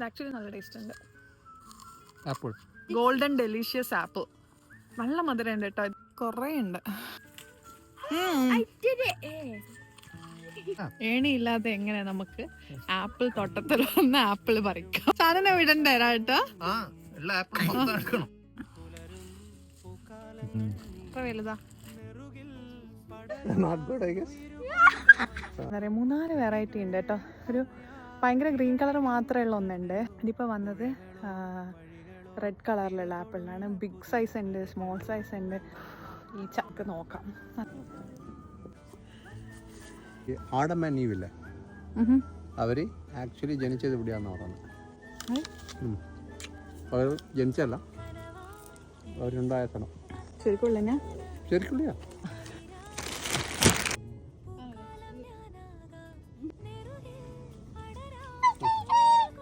Actually നല്ല taste ഉണ്ട്. Apple golden delicious apple. നല്ല മധുരം ഉണ്ട് കേട്ടോ, കുറേ ഉണ്ട്. ഏണിയില്ലാതെ എങ്ങനെ നമുക്ക് ആപ്പിൾ തോട്ടത്തിൽ വന്ന് ആപ്പിൾ പറിക്കാം? സാധനം വിടണ്ടേ കേട്ടോ? എത്ര വലുതാ? 3-4 വെറൈറ്റി ഉണ്ട് കേട്ടോ. ഒരു ഭയങ്കര ഗ്രീൻ കളർ മാത്രമേ ഉള്ള ഒന്നുണ്ട്. ഇതിപ്പോൾ വന്നത് റെഡ് കളറിലുള്ള ആപ്പിളിനാണ്. ബിഗ് സൈസ് ഉണ്ട്, സ്മോൾ സൈസ് ഉണ്ട്. ഈ ചക്ക് നോക്കാം. ആഡം ആൻഡ് ഈവ് ഇല്ലേ, അവര് ആക്ച്വലി ജനിച്ചത് ഇവിടെയാന്ന് പറയുന്നത്. അവർ ജനിച്ചല്ല, അവരുണ്ടായ സ്ഥലം. ശരിക്കുള്ള ശരിക്കുള്ളിയാ.